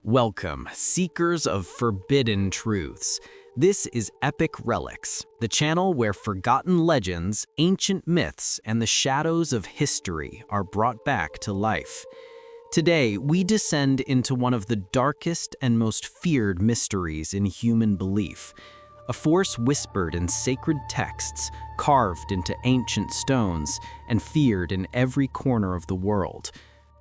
Welcome, seekers of forbidden truths. This is EPIC RELICS, the channel where forgotten legends, ancient myths, and the shadows of history are brought back to life. Today, we descend into one of the darkest and most feared mysteries in human belief, a force whispered in sacred texts, carved into ancient stones, and feared in every corner of the world.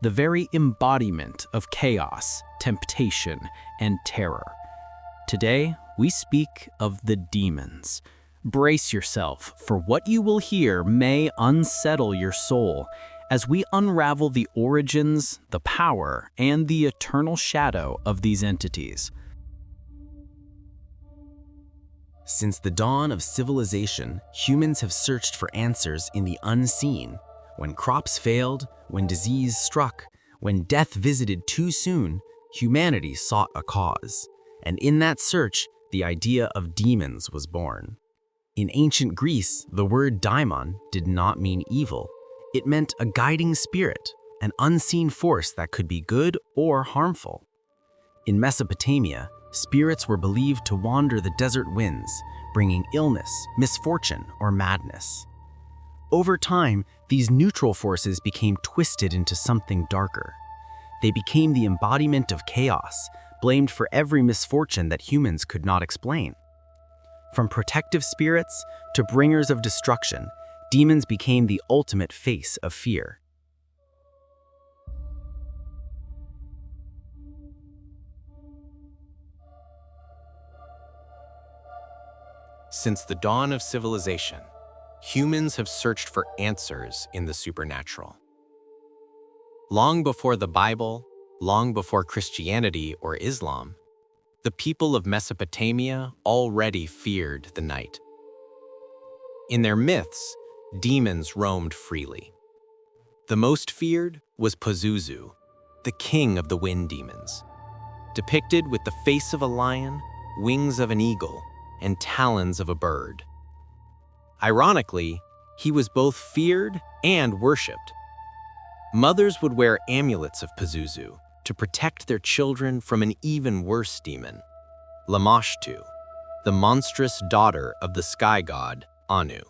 The very embodiment of chaos, temptation, and terror. Today, we speak of the demons. Brace yourself, for what you will hear may unsettle your soul as we unravel the origins, the power, and the eternal shadow of these entities. Since the dawn of civilization, humans have searched for answers in the unseen. When crops failed, when disease struck, when death visited too soon, humanity sought a cause. And in that search, the idea of demons was born. In ancient Greece, the word daimon did not mean evil. It meant a guiding spirit, an unseen force that could be good or harmful. In Mesopotamia, spirits were believed to wander the desert winds, bringing illness, misfortune, or madness. Over time, these neutral forces became twisted into something darker. They became the embodiment of chaos, blamed for every misfortune that humans could not explain. From protective spirits to bringers of destruction, demons became the ultimate face of fear. Since the dawn of civilization, humans have searched for answers in the supernatural. Long before the Bible, long before Christianity or Islam, the people of Mesopotamia already feared the night. In their myths, demons roamed freely. The most feared was Pazuzu, the king of the wind demons, depicted with the face of a lion, wings of an eagle, and talons of a bird. Ironically, he was both feared and worshipped. Mothers would wear amulets of Pazuzu to protect their children from an even worse demon, Lamashtu, the monstrous daughter of the sky god Anu.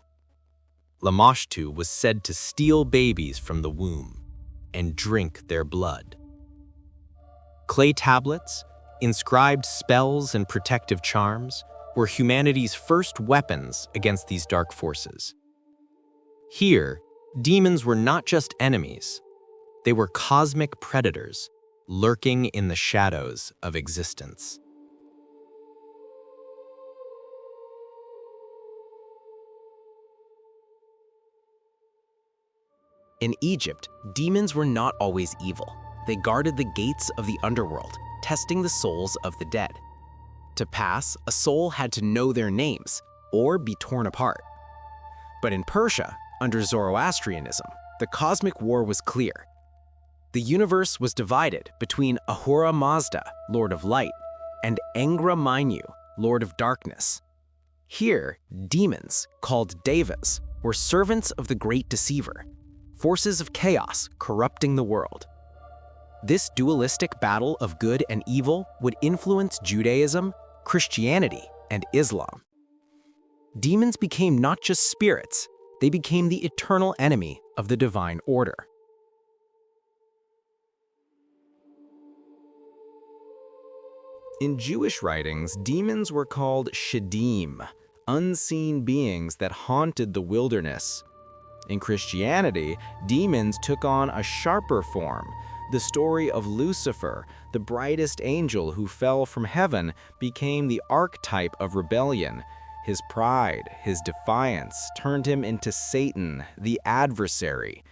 Lamashtu was said to steal babies from the womb and drink their blood. Clay tablets, inscribed spells and protective charms, were humanity's first weapons against these dark forces. Here, demons were not just enemies. They were cosmic predators, lurking in the shadows of existence. In Egypt, demons were not always evil. They guarded the gates of the underworld, testing the souls of the dead. To pass, a soul had to know their names or be torn apart. But in Persia, under Zoroastrianism, the cosmic war was clear. The universe was divided between Ahura Mazda, Lord of Light, and Angra Mainyu, Lord of Darkness. Here, demons, called devas, were servants of the great deceiver, forces of chaos corrupting the world. This dualistic battle of good and evil would influence Judaism, Christianity, and Islam. Demons became not just spirits, they became the eternal enemy of the divine order. In Jewish writings, demons were called shadim, unseen beings that haunted the wilderness. In Christianity, demons took on a sharper form. The story of Lucifer, the brightest angel who fell from heaven, became the archetype of rebellion. His pride, his defiance, turned him into Satan, the adversary.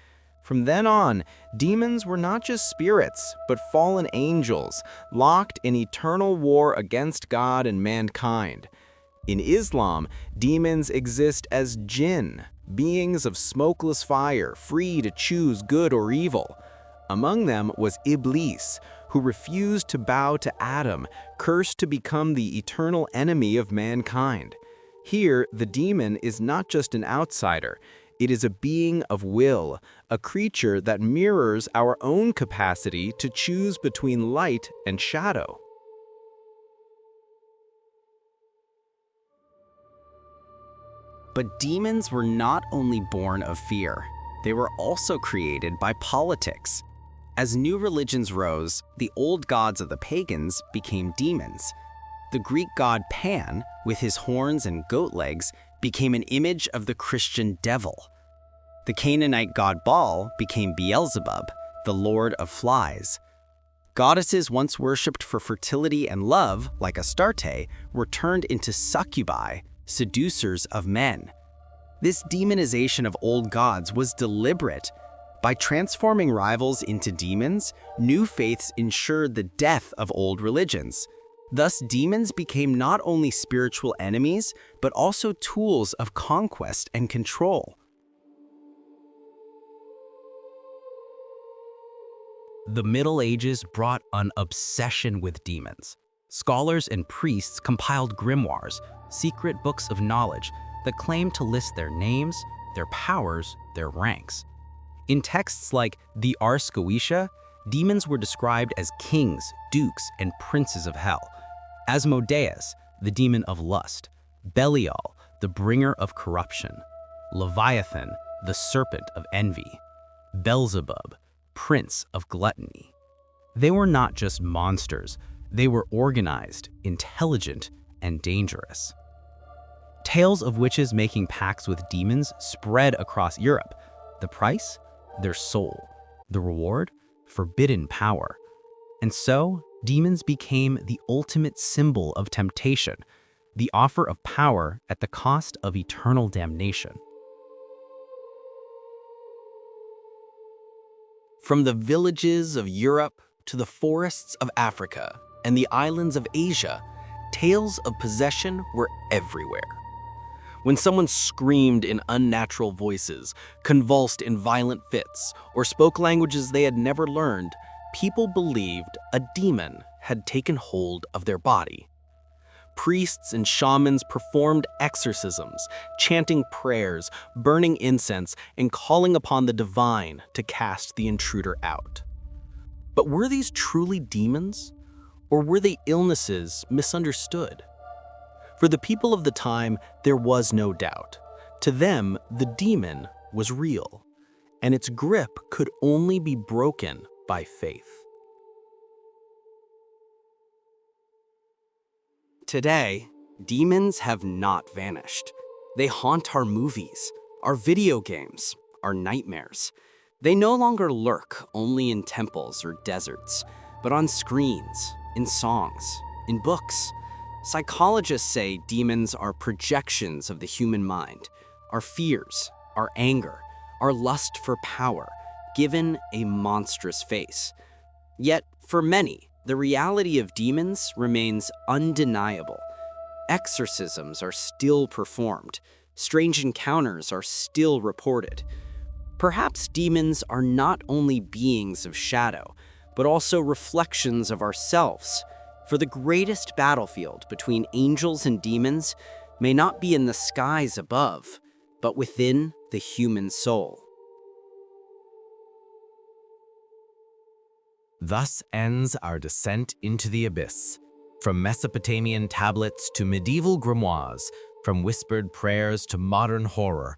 From then on, demons were not just spirits, but fallen angels, locked in eternal war against God and mankind. In Islam, demons exist as jinn, beings of smokeless fire, free to choose good or evil. Among them was Iblis, who refused to bow to Adam, cursed to become the eternal enemy of mankind. Here, the demon is not just an outsider, It is a being of will, a creature that mirrors our own capacity to choose between light and shadow. But demons were not only born of fear, they were also created by politics. As new religions rose, the old gods of the pagans became demons. The Greek god Pan, with his horns and goat legs, became an image of the Christian devil. The Canaanite god Baal became Beelzebub, the lord of flies. Goddesses once worshipped for fertility and love, like Astarte, were turned into succubi, seducers of men. This demonization of old gods was deliberate. By transforming rivals into demons, new faiths ensured the death of old religions. Thus, demons became not only spiritual enemies, but also tools of conquest and control. The Middle Ages brought an obsession with demons. Scholars and priests compiled grimoires, secret books of knowledge that claimed to list their names, their powers, their ranks. In texts like the Ars Goetia, demons were described as kings, dukes, and princes of hell. Asmodeus, the demon of lust; Belial, the bringer of corruption; Leviathan, the serpent of envy; Beelzebub, prince of gluttony. They were not just monsters, they were organized, intelligent, and dangerous. Tales of witches making pacts with demons spread across Europe. The price? Their soul. The reward? Forbidden power. And so, demons became the ultimate symbol of temptation, the offer of power at the cost of eternal damnation. From the villages of Europe to the forests of Africa and the islands of Asia, tales of possession were everywhere. When someone screamed in unnatural voices, convulsed in violent fits, or spoke languages they had never learned, people believed a demon had taken hold of their body. Priests and shamans performed exorcisms, chanting prayers, burning incense, and calling upon the divine to cast the intruder out. But were these truly demons? Or were they illnesses misunderstood? For the people of the time, there was no doubt. To them, the demon was real, and its grip could only be broken by faith. Today, demons have not vanished. They haunt our movies, our video games, our nightmares. They no longer lurk only in temples or deserts, but on screens, in songs, in books. Psychologists say demons are projections of the human mind, our fears, our anger, our lust for power, given a monstrous face. Yet, for many, the reality of demons remains undeniable. Exorcisms are still performed. Strange encounters are still reported. Perhaps demons are not only beings of shadow, but also reflections of ourselves. For the greatest battlefield between angels and demons may not be in the skies above, but within the human soul. Thus ends our descent into the abyss. From Mesopotamian tablets to medieval grimoires, from whispered prayers to modern horror,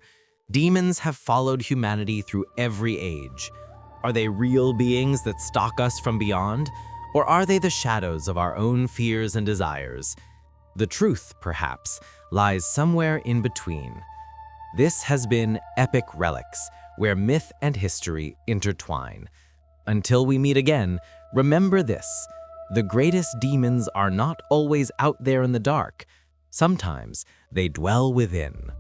demons have followed humanity through every age. Are they real beings that stalk us from beyond? Or are they the shadows of our own fears and desires? The truth, perhaps, lies somewhere in between. This has been EPIC RELICS, where myth and history intertwine. Until we meet again, remember this: the greatest demons are not always out there in the dark. Sometimes they dwell within.